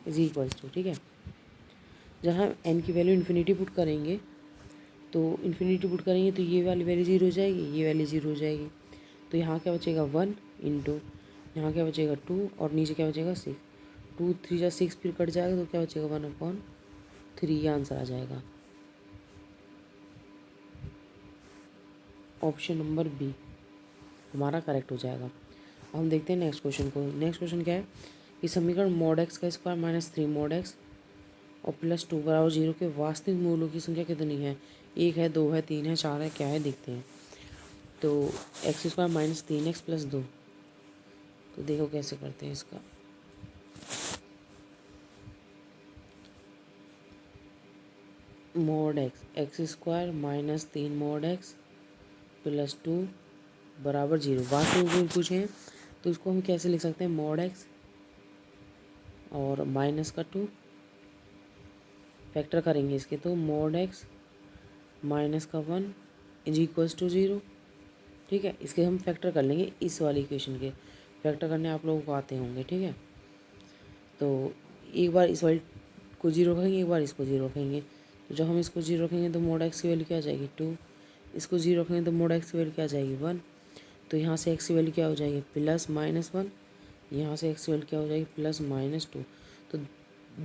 इज इक्वल्स टू, ठीक है, जहाँ n की वैल्यू इन्फिनिटी पुट करेंगे तो ये वाली वैल्यू 0 हो जाएगी, ये वैल्यू 0 हो जाएगी। तो यहाँ क्या बचेगा 1 इंटू, यहाँ क्या बचेगा 2, और नीचे क्या बचेगा 6, 2 3 जा 6 फिर कट जाएगा, तो क्या बचेगा 1/3, ये आंसर आ जाएगा, ऑप्शन नंबर बी हमारा करेक्ट हो जाएगा। अब हम देखते हैं नेक्स्ट क्वेश्चन को। नेक्स्ट क्वेश्चन क्या है कि समीकरण mod x का स्क्वायर माइनस 3 mod x और प्लस 2 बराबर 0 के वास्तविक मूलों की संख्या कितनी है, 1 है, 2 है, 3 है, 4 है, क्या है देखते हैं। तो x square minus 3x plus 2, तो देखो कैसे करते हैं इसका। mod x square minus 3 mod x plus 2 बराबर 0, वास्तविक मूल पूछे हैं, तो इसको हम कैसे लिख सकते हैं, mod x और माइनस का 2 फैक्टर करेंगे इसके, तो mod x माइनस का 1 इज इक्वल्स टू 0। ठीक है, इसके हम फैक्टर कर लेंगे, इस वाली इक्वेशन के फैक्टर करने आप लोगों को आते होंगे। ठीक है, तो एक बार इस वाली को 0 रखेंगे, एक बार इसको 0 रखेंगे। तो जब हम इसको 0 रखेंगे तो mod x की वैल्यू क्या आ जाएगी 2, इसको 0 रखेंगे तो mod x की वैल्यू क्या आ जाएगी 1। तो यहाँ से x की वैल्यू क्या हो जाएगी +-1, यहाँ से x की वैल्यू क्या हो जाएगी +-2। तो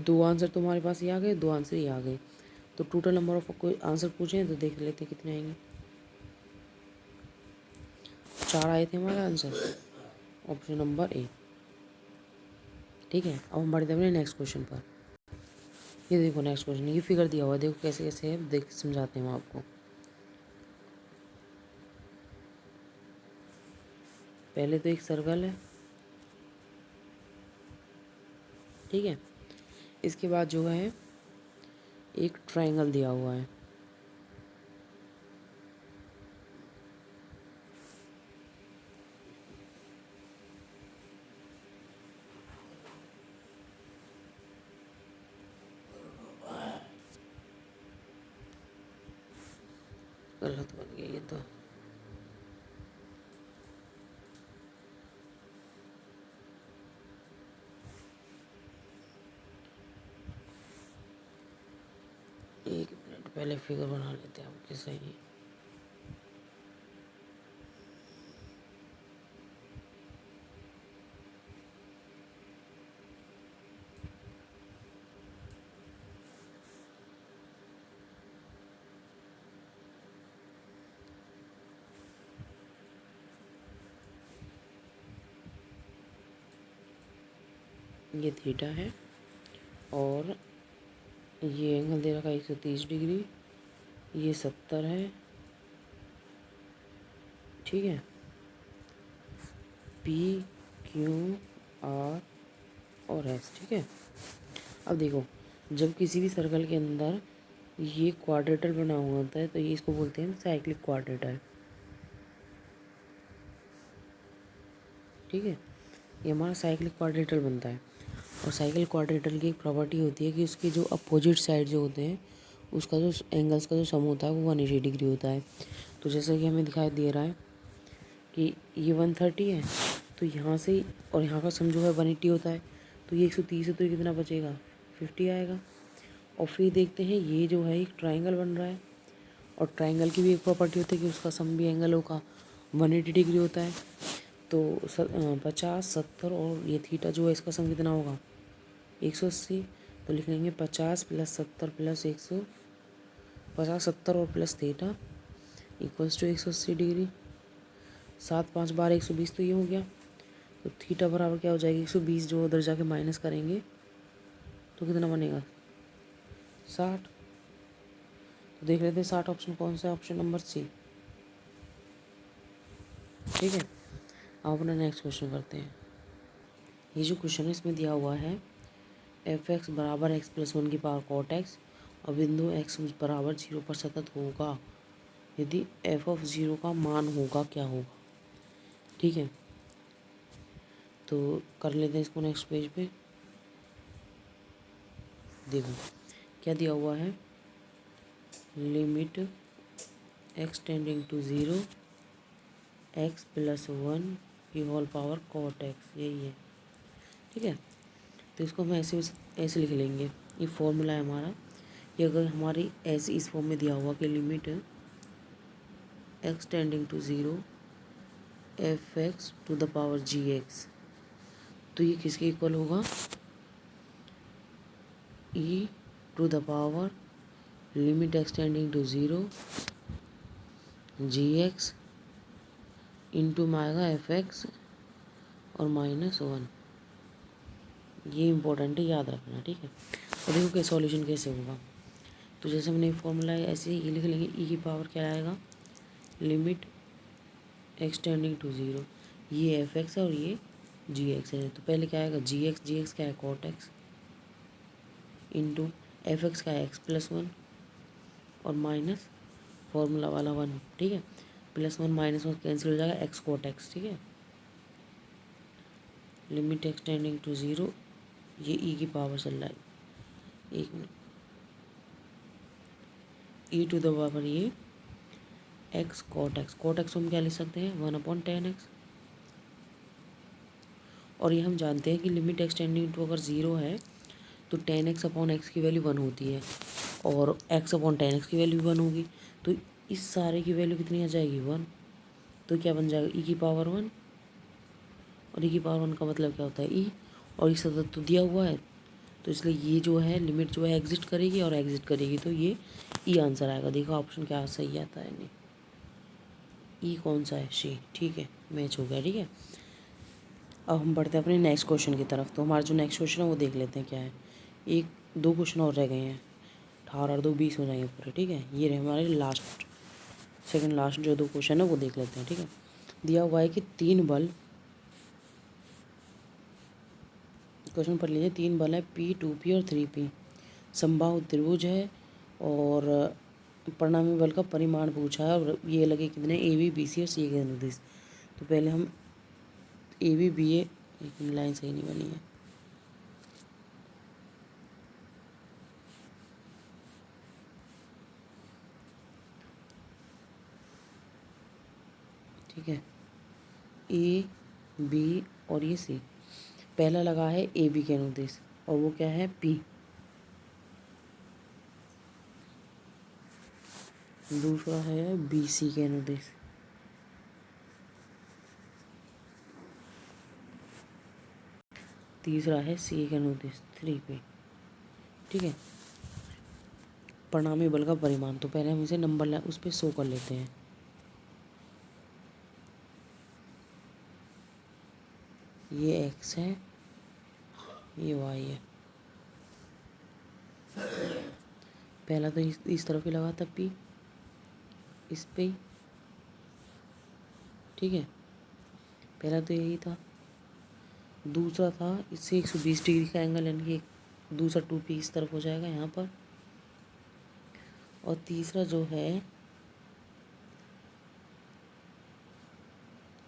2 आंसर तुम्हारे पास ही आ गए, 2 आंसर ही आ गए। तो टोटल नंबर ऑफ कोई आंसर पूछे तो देख लेते कितने आएंगे। 4 आए थे हमारा आंसर, ऑप्शन नंबर ए। ठीक है, अब हम बढ़ते हैं नेक्स्ट क्वेश्चन पर। ये देखो नेक्स्ट क्वेश्चन, ये फिगर दिया हुआ है, देखो कैसे कैसे है, देख समझाते हैं हम आपको। पहले तो एक सर्कल है, ठीक है, इसके बाद जो है एक ट्रायंगल दिया हुआ है। गलत बन गया ये तो। एक मिनट, पहले फिगर बना लेते हैं आपके सही। ये थीटा है और ये एंगल दे रखा है 130 डिग्री, ये 70 है, ठीक है। पी क्यू आर और एस, ठीक है। अब देखो, जब किसी भी सर्कल के अंदर ये क्वाड्रेटर बना हुआ होता है तो ये इसको बोलते हैं साइक्लिक क्वाड्रेटर, ठीक है। ये हमारा साइक्लिक क्वाड्रेटर बनता है। और साइकिल क्वाड्रेटर की एक प्रॉपर्टी होती है कि उसके जो अपोजिट साइड जो होते हैं उसका जो एंगल्स का जो सम होता है वो 180 डिग्री होता है। तो जैसे कि हमें दिखाई दे रहा है कि ये 130 है, तो यहाँ से और यहाँ का सम जो है 180 होता है, तो ये 130 है, तो ये कितना बचेगा, 50 आएगा। और फिर देखते हैं ये जो है एक ट्राइंगल बन रहा है, और ट्राइंगल की भी एक प्रॉपर्टी होती है कि उसका सम भी एंगलों का 180 डिग्री होता है। तो 50, 70 और ये थीटा जो है इसका सम कितना होगा, 180। तो लिख लेंगे 50 + 70 + 100, 50, 70 और plus theta equals to 180 degree. 7, 5 बार 120, तो ये हो गया। तो थीटा बराबर क्या हो जाएगी, 120 जो उधर जाके माइनस करेंगे तो कितना बनेगा, 60। तो देख लेते हैं 60 ऑप्शन कौन सा है, ऑप्शन नंबर सी, ठीक है। अब अपना नेक्स्ट क्वेश्चन करते हैं। ये जो क्वेश्चन है इसमें दिया हुआ है f(x) बराबर x + 1 की पावर cot x और बिंदु x बराबर 0 पर सतत होगा यदि f(0) का मान होगा क्या होगा, ठीक है। तो कर लेते हैं इसको नेक्स्ट पेज पे। देखो क्या दिया हुआ है, limit x tending to 0 x + 1 की होल पावर cot x, यही है, ठीक है। तो इसको हम ऐसे लिख लेंगे, ये फॉर्मूला है हमारा। ये अगर हमारी ऐसे इस फॉर्म में दिया हुआ कि limit x tending to 0 f(x) gx, तो ये किसके इक्वल होगा, e limit x tending to 0 gx into में आएगा f(x) और -1। ये इम्पोर्टेंट है, याद रखना, ठीक है। और देखो क्या सॉल्यूशन कैसे होगा। तो जैसे हमने फॉर्मूला है ऐसे ही लिख लेंगे, ई की पावर क्या आएगा, लिमिट x टेंडिंग टू 0, ये f(x) है और ये gx है। तो पहले क्या आएगा, gx क्या है cot x, इंटू f(x) का है x + 1 और माइनस फॉर्मूला वाला 1, ठीक है। +1 -1 कैंसिल हो जाएगा, x cot x, ठीक है। लिमिट x टेंडिंग टू 0, ये ई की पावर चल रहा है, एक मिनट, e⁻, ये x cot x, cot x हम क्या लिख सकते हैं, 1/10x। और ये हम जानते हैं कि लिमिट x टेंडिंग टू अगर 0 है तो 10x/x की वैल्यू 1 होती है और x/10x की वैल्यू 1 होगी। तो इस सारे की वैल्यू कितनी आ जाएगी, 1। तो क्या बन जाएगा, e⁻1, और e⁻1 का मतलब क्या होता है, e, और इस सतत तो दिया हुआ है तो इसलिए ये जो है लिमिट जो है एग्जिट करेगी और एग्जिट करेगी, तो ये ई आंसर आएगा। देखो ऑप्शन क्या सही आता है नहीं, ई कौन सा है, सी। ठीक है, मैच हो गया। ठीक है, अब हम बढ़ते हैं अपने नेक्स्ट क्वेश्चन की तरफ। तो हमारा जो नेक्स्ट क्वेश्चन है वो देख लेते हैं क्या है। एक दो क्वेश्चन और रह गए हैं, 18 और 2 20 हो जाएंगे पूरे। ठीक है, ये रहे हमारे लास्ट, सेकंड लास्ट जो दो क्वेश्चन है वो देख लेते हैं। ठीक है, दिया हुआ है कि तीन बल, क्वेश्चन पढ़ लीजिए। तीन बल है P 2P और 3P, समबाहु त्रिभुज है और परिणामी बल का परिमाण पूछा है और ये लगे कितने, AB BC और CA के अनुदिश। तो पहले हम AB BA, एक लाइन सही नहीं बनी है, ठीक है, A B और ये C। पहला लगा है AB के अनुदिश और वो क्या है P, दूसरा है BC के अनुदिश, तीसरा है CA के अनुदिश 3P। ठीक है, परिणामी बल का परिमाण, तो पहले हम इसे नंबर उस पर शो कर लेते हैं। ये x है, ये y है। पहला तो इस तरफ ही लगा था P, इस पे ही। ठीक है, पहला तो यही था। दूसरा था इससे 120 डिग्री का एंगल, यानी कि दूसरा 2P इस तरफ हो जाएगा यहाँ पर। और तीसरा जो है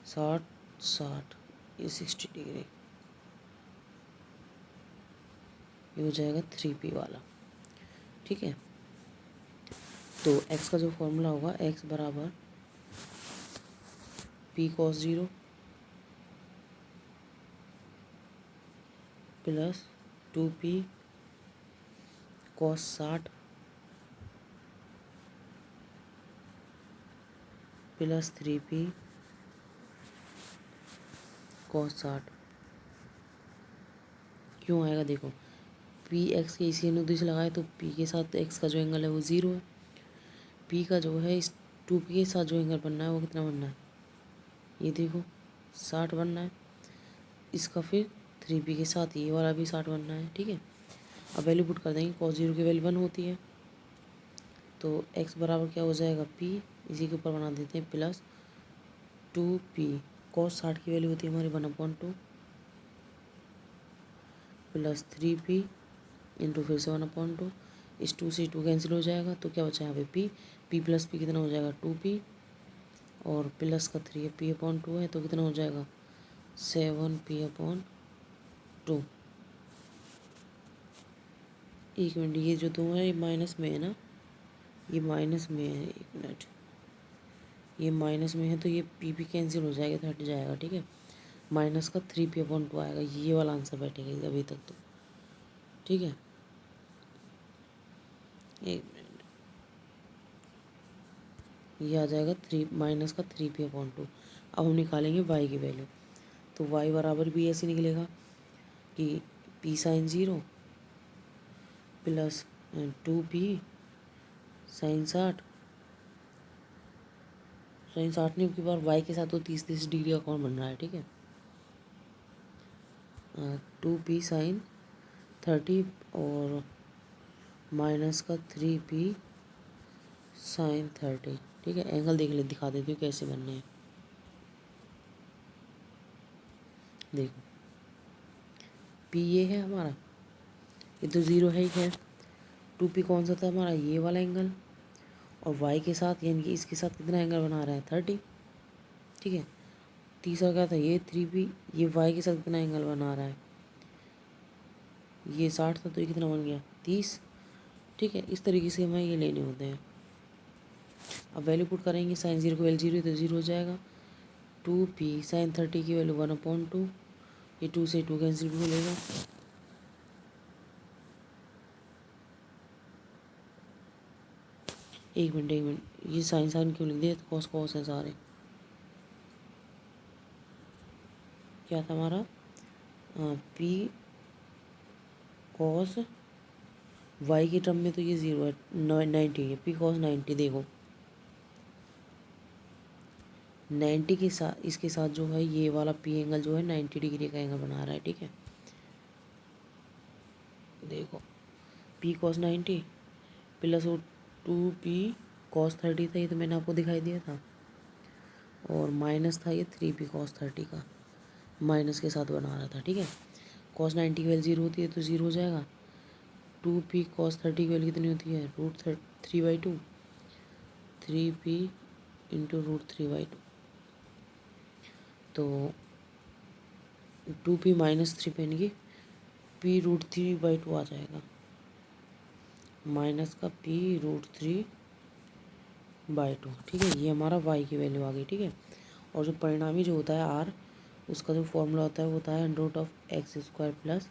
60 ये 60 डिग्री, ये हो जाएगा 3P वाला। ठीक है, तो x का जो फॉर्मूला होगा, x बराबर P cos 0 plus 2P cos 60 plus 3P cos 60। क्यों आएगा देखो, P x के इसी अनुदिश लगाए तो P के साथ x का जो एंगल है वो 0 है। P का जो है इस 2P के साथ जो एंगल बनना है वो कितना बनना है, ये देखो 60 बनना है। इसका फिर 3P के साथ ये वाला भी 60 बनना है। ठीक है, अब वैल्यू पुट कर देंगे, cos 0 की वैल्यू 1 होती है, तो x बराबर क्या हो जाएगा P, इसी के ऊपर बना देते हैं प्लस 2P, cos 60 की वैल्यू होती है हमारी 1/2 प्लस 3P इंटू फिर से 1/2। इस 2 से 2 कैंसिल हो जाएगा, तो क्या बचा यहाँ पे P प्लस P कितना हो जाएगा 2P, और प्लस का 3 P/2 है, तो कितना हो जाएगा 7P/2। एक मिनट, ये जो दो है ये माइनस में है ना, ये माइनस में है, एक मिनट, ये माइनस में है तो ये P कैंसिल हो जाएगा तो हट जाएगा। ठीक है, माइनस का 3P/2 आएगा, ये वाला आंसर बैठेगा अभी तक तो। ठीक है, एक मिनट, ये आ जाएगा माइनस का 3P/2। अब हम निकालेंगे y की वैल्यू, तो y बराबर भी ऐसे निकलेगा कि P sin 0 plus 2P sin 60, नहीं की बार y के साथ तो 30 डिग्री का कौन बन रहा है। ठीक है, 2P sin 30 और माइनस का 3P sin 30। ठीक है, एंगल देख ले, दिखा देती हूँ कैसे बनने हैं। देखो P ये है हमारा, ये तो 0 है ही खैर। 2P कौन सा था हमारा, ये वाला एंगल, और y के साथ यानी कि इसके साथ कितना एंगल बना रहा है 30। ठीक है, तीसरा क्या था, ये 3P, ये y के साथ कितना एंगल बना रहा है, ये 60 था तो ये कितना बन गया 30। ठीक है, इस तरीके से हमें ये लेने होते हैं। अब वैल्यू पुट करेंगे, sin 0 की वैल्यू 0 तो 0 हो जाएगा, 2P sin 30 की वैल्यू 1/2, ये 2 से 2 कैंसिल भी हो लेगा। एक मिनट, ये साइन क्यों लिख दिया, कॉस कॉस है सारे। क्या था हमारा P कॉस वाई की टर्म में तो ये 0 है, 90 है, पी कॉस 90। देखो 90 के साथ इसके साथ जो है ये वाला पी एंगल जो है 90 डिग्री का एंगल बना रहा है, ठीक है। देखो पी कॉस 90 प्लस वो 2p कॉस 30 था, ये तो मैंने आपको दिखाई दिया था, और माइनस था ये 3p कॉस 30 का, माइनस के साथ बना रहा था, ठीक है। कॉस 90 की वैल्यू 0 होती है तो 0 हो जाएगा। 2p कॉस 30 की वैल्यू कितनी होती है, √3/2, 3p इंटू √3/2, तो 2p माइनस 3 पे यानी कि p√3/2 आ जाएगा, माइनस का p√3/2, ठीक है। ये हमारा y की वैल्यू आ गई, ठीक है। और जो परिणामी जो होता है r, उसका जो फॉर्मूला होता है वो होता है √x² प्लस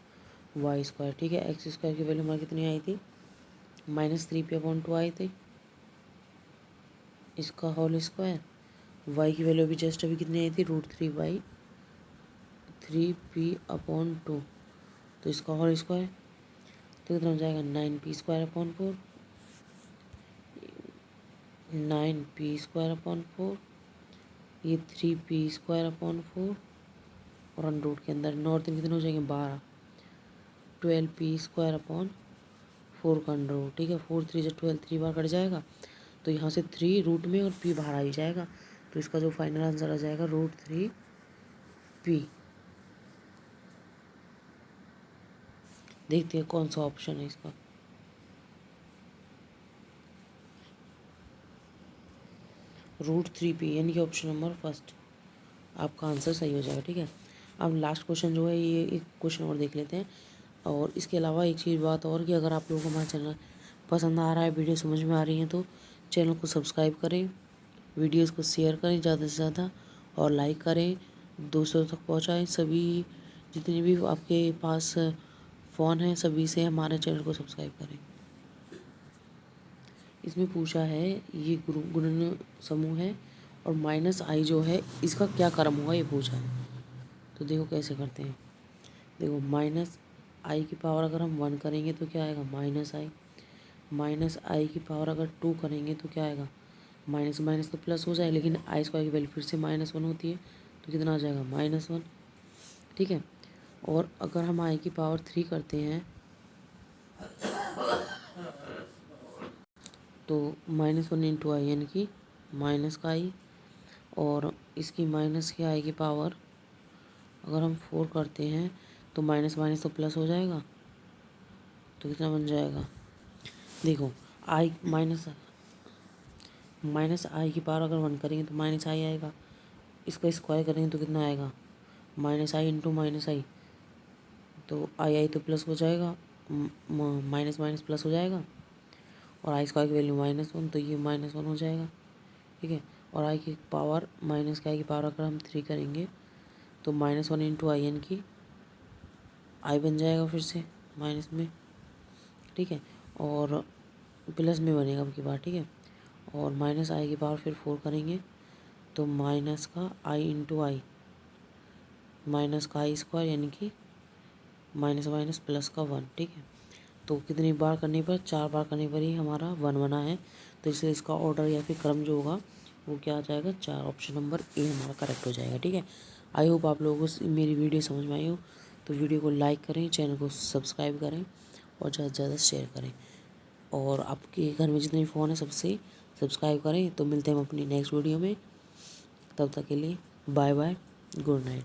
y², ठीक है। x² की वैल्यू हमारी कितनी आई थी, -3p/2 आई थी, इसका होल स्क्वायर। y की वैल्यू भी जस्ट अभी कितनी आई थी, √3/3p/2, तो इसका होल स्क्वायर, तो कितना हो जाएगा 9p²/4, 9p²/4, ये 3p²/4, और अंडर के अंदर 9 और 3 कितने हो जाएंगे 12, 12p²/4 का अंडर, ठीक है। 4 3 से 12, 3 बार कट जाएगा, तो यहाँ से 3 रूट में और p बाहर आ ही जाएगा, तो इसका जो फाइनल आंसर आ जाएगा √3p। देखते हैं कौन सा ऑप्शन है इसका, √3p, यानी कि ऑप्शन नंबर फर्स्ट आपका आंसर सही हो जाएगा, ठीक है। अब लास्ट क्वेश्चन जो है ये एक क्वेश्चन और देख लेते हैं, और इसके अलावा एक चीज़ बात और कि अगर आप लोगों को हमारा चैनल पसंद आ रहा है, वीडियो समझ में आ रही है, तो चैनल को सब्सक्राइब करें, वीडियोस को शेयर करें ज़्यादा से ज़्यादा, और लाइक करें, दोस्तों तक पहुंचाएं। सभी जितने भी आपके पास फ़ोन हैं सभी से हमारे चैनल को सब्सक्राइब करें। इसमें पूछा है ये गुणन समूह है, और -i जो है इसका क्या क्रम होगा ये पूछा है। तो देखो कैसे करते हैं, देखो -i की पावर अगर हम 1 करेंगे तो क्या आएगा, -i, -i की पावर अगर 2 करेंगे तो क्या आएगा, माइनस माइनस तो प्लस हो जाए, लेकिन i² की वैल्यू फिर से -1 होती है, तो कितना आ जाएगा -1, ठीक है। और अगर हम i की पावर 3 करते हैं तो -1 इंटू आई, यानी कि माइनस का i, और इसकी माइनस की i की पावर अगर हम 4 करते हैं तो माइनस माइनस तो प्लस हो जाएगा, तो कितना बन जाएगा, देखो i माइनस आई की पावर अगर 1 करेंगे तो -i आएगा, इसका स्क्वायर करेंगे तो कितना आएगा, -i इंटू -i, तो आई तो प्लस हो जाएगा, माइनस माइनस प्लस हो जाएगा, और i² की वैल्यू -1, तो ये -1 हो जाएगा, ठीक है। और i की पावर माइनस का i की पावर अगर हम 3 करेंगे तो -1 इंटू आई, यानी कि i बन जाएगा फिर से माइनस में, ठीक है, और प्लस में बनेगा अब की बार, ठीक है। और -i की पावर फिर 4 करेंगे तो माइनस का i इंटू आई, माइनस का i², यानी कि माइनस माइनस प्लस का 1, ठीक है। तो कितनी बार करने पर, 4 बार करने पर ही हमारा 1 बना है, तो इसलिए इसका ऑर्डर या फिर क्रम जो होगा वो क्या आ जाएगा, 4, ऑप्शन नंबर ए हमारा करेक्ट हो जाएगा, ठीक है। आई होप आप लोगों को मेरी वीडियो समझ में आई हो, तो वीडियो को लाइक करें, चैनल को सब्सक्राइब करें, और ज़्यादा से ज़्यादा शेयर करें, और आपके घर में जितने भी फ़ोन है सबसे सब्सक्राइब करें। तो मिलते हैं हम अपनी नेक्स्ट वीडियो में, तब तक के लिए बाय बाय, गुड नाइट।